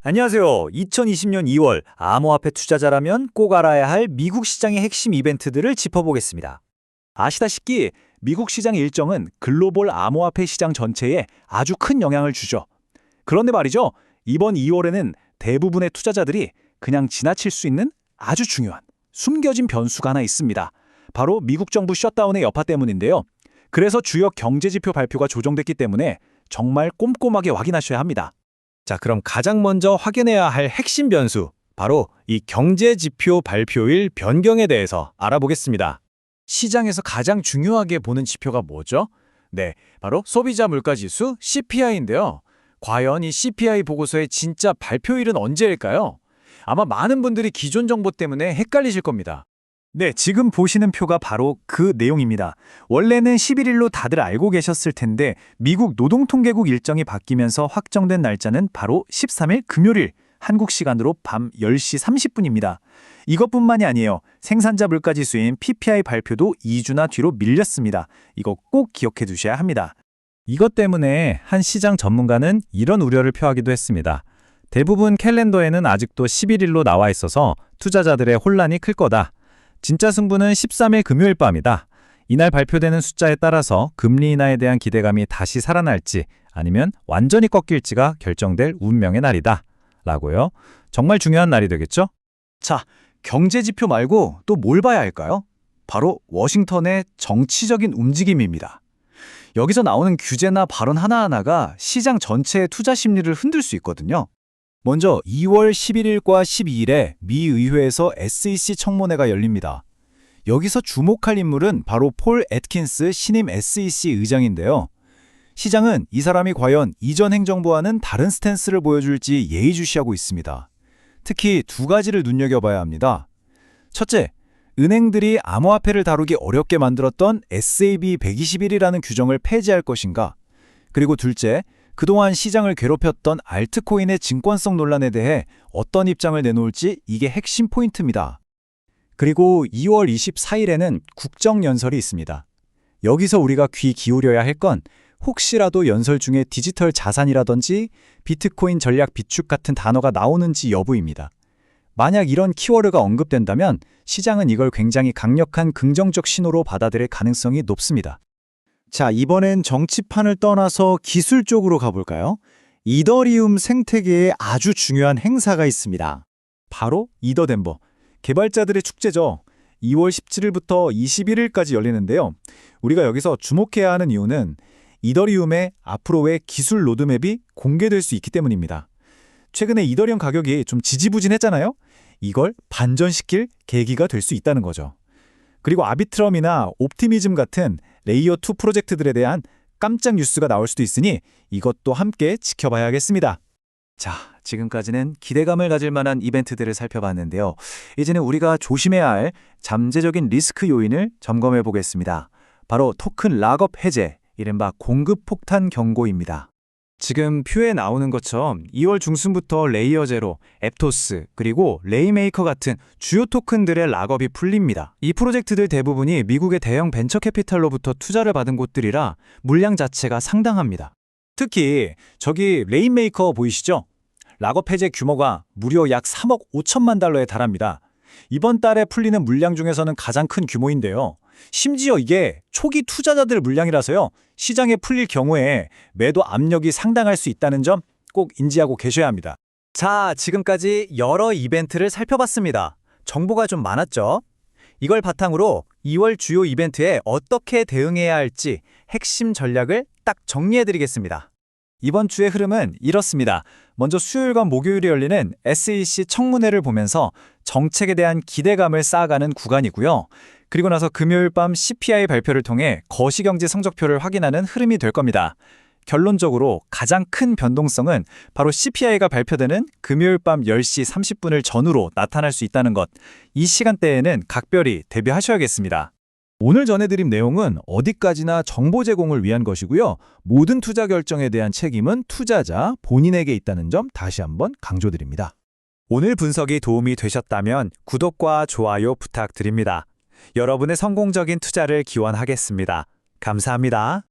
안녕하세요. 2020년 2월 암호화폐 투자자라면 꼭 알아야 할 미국 시장의 핵심 이벤트들을 짚어보겠습니다. 아시다시피 미국 시장 일정은 글로벌 암호화폐 시장 전체에 아주 큰 영향을 주죠. 그런데 말이죠. 이번 2월에는 대부분의 투자자들이 그냥 지나칠 수 있는 아주 중요한 숨겨진 변수가 하나 있습니다. 바로 미국 정부 셧다운의 여파 때문인데요. 그래서 주요 경제지표 발표가 조정됐기 때문에 정말 꼼꼼하게 확인하셔야 합니다. 자, 그럼 가장 먼저 확인해야 할 핵심 변수, 바로 이 경제지표 발표일 변경에 대해서 알아보겠습니다. 시장에서 가장 중요하게 보는 지표가 뭐죠? 네, 바로 소비자 물가지수 CPI인데요. 과연 이 CPI 보고서의 진짜 발표일은 언제일까요? 아마 많은 분들이 기존 정보 때문에 헷갈리실 겁니다. 네, 지금 보시는 표가 바로 그 내용입니다. 원래는 11일로 다들 알고 계셨을 텐데 미국 노동통계국 일정이 바뀌면서 확정된 날짜는 바로 13일 금요일, 한국 시간으로 밤 10시 30분입니다. 이것뿐만이 아니에요. 생산자 물가지수인 PPI 발표도 2주나 뒤로 밀렸습니다. 이거 꼭 기억해 두셔야 합니다. 이것 때문에 한 시장 전문가는 이런 우려를 표하기도 했습니다. 대부분 캘린더에는 아직도 11일로 나와 있어서 투자자들의 혼란이 클 거다. 진짜 승부는 13일 금요일 밤이다. 이날 발표되는 숫자에 따라서 금리 인하에 대한 기대감이 다시 살아날지 아니면 완전히 꺾일지가 결정될 운명의 날이다. 라고요. 정말 중요한 날이 되겠죠? 자, 경제지표 말고 또 뭘 봐야 할까요? 바로 워싱턴의 정치적인 움직임입니다. 여기서 나오는 규제나 발언 하나하나가 시장 전체의 투자 심리를 흔들 수 있거든요. 먼저 2월 11일과 12일에 미 의회에서 SEC 청문회가 열립니다. 여기서 주목할 인물은 바로 폴 애트킨스 신임 SEC 의장인데요. 시장은 이 사람이 과연 이전 행정부와는 다른 스탠스를 보여줄지 예의주시하고 있습니다. 특히 두 가지를 눈여겨봐야 합니다. 첫째, 은행들이 암호화폐를 다루기 어렵게 만들었던 SAB 121이라는 규정을 폐지할 것인가? 그리고 둘째, 그동안 시장을 괴롭혔던 알트코인의 증권성 논란에 대해 어떤 입장을 내놓을지 이게 핵심 포인트입니다. 그리고 2월 24일에는 국정연설이 있습니다. 여기서 우리가 귀 기울여야 할 건 혹시라도 연설 중에 디지털 자산이라든지 비트코인 전략 비축 같은 단어가 나오는지 여부입니다. 만약 이런 키워드가 언급된다면 시장은 이걸 굉장히 강력한 긍정적 신호로 받아들일 가능성이 높습니다. 자, 이번엔 정치판을 떠나서 기술 쪽으로 가볼까요? 이더리움 생태계에 아주 중요한 행사가 있습니다. 바로 이더덴버, 개발자들의 축제죠. 2월 17일부터 21일까지 열리는데요. 우리가 여기서 주목해야 하는 이유는 이더리움의 앞으로의 기술 로드맵이 공개될 수 있기 때문입니다. 최근에 이더리움 가격이 좀 지지부진했잖아요. 이걸 반전시킬 계기가 될 수 있다는 거죠. 그리고 아비트럼이나 옵티미즘 같은 레이어 2 프로젝트들에 대한 깜짝 뉴스가 나올 수도 있으니 이것도 함께 지켜봐야겠습니다. 자, 지금까지는 기대감을 가질 만한 이벤트들을 살펴봤는데요. 이제는 우리가 조심해야 할 잠재적인 리스크 요인을 점검해 보겠습니다. 바로 토큰 락업 해제, 이른바 공급 폭탄 경고입니다. 지금 표에 나오는 것처럼 2월 중순부터 레이어 제로, 앱토스, 그리고 레이메이커 같은 주요 토큰들의 락업이 풀립니다. 이 프로젝트들 대부분이 미국의 대형 벤처 캐피탈로부터 투자를 받은 곳들이라 물량 자체가 상당합니다. 특히 저기 레인메이커 보이시죠? 락업 해제 규모가 무려 약 3억 5천만 달러에 달합니다. 이번 달에 풀리는 물량 중에서는 가장 큰 규모인데요. 심지어 이게 초기 투자자들 물량이라서요. 시장에 풀릴 경우에 매도 압력이 상당할 수 있다는 점 꼭 인지하고 계셔야 합니다. 자, 지금까지 여러 이벤트를 살펴봤습니다. 정보가 좀 많았죠? 이걸 바탕으로 2월 주요 이벤트에 어떻게 대응해야 할지 핵심 전략을 딱 정리해드리겠습니다. 이번 주의 흐름은 이렇습니다. 먼저 수요일과 목요일에 열리는 SEC 청문회를 보면서 정책에 대한 기대감을 쌓아가는 구간이고요. 그리고 나서 금요일 밤 CPI 발표를 통해 거시경제 성적표를 확인하는 흐름이 될 겁니다. 결론적으로 가장 큰 변동성은 바로 CPI가 발표되는 금요일 밤 10시 30분을 전후로 나타날 수 있다는 것. 이 시간대에는 각별히 대비하셔야겠습니다. 오늘 전해드린 내용은 어디까지나 정보 제공을 위한 것이고요. 모든 투자 결정에 대한 책임은 투자자 본인에게 있다는 점 다시 한번 강조드립니다. 오늘 분석이 도움이 되셨다면 구독과 좋아요 부탁드립니다. 여러분의 성공적인 투자를 기원하겠습니다. 감사합니다.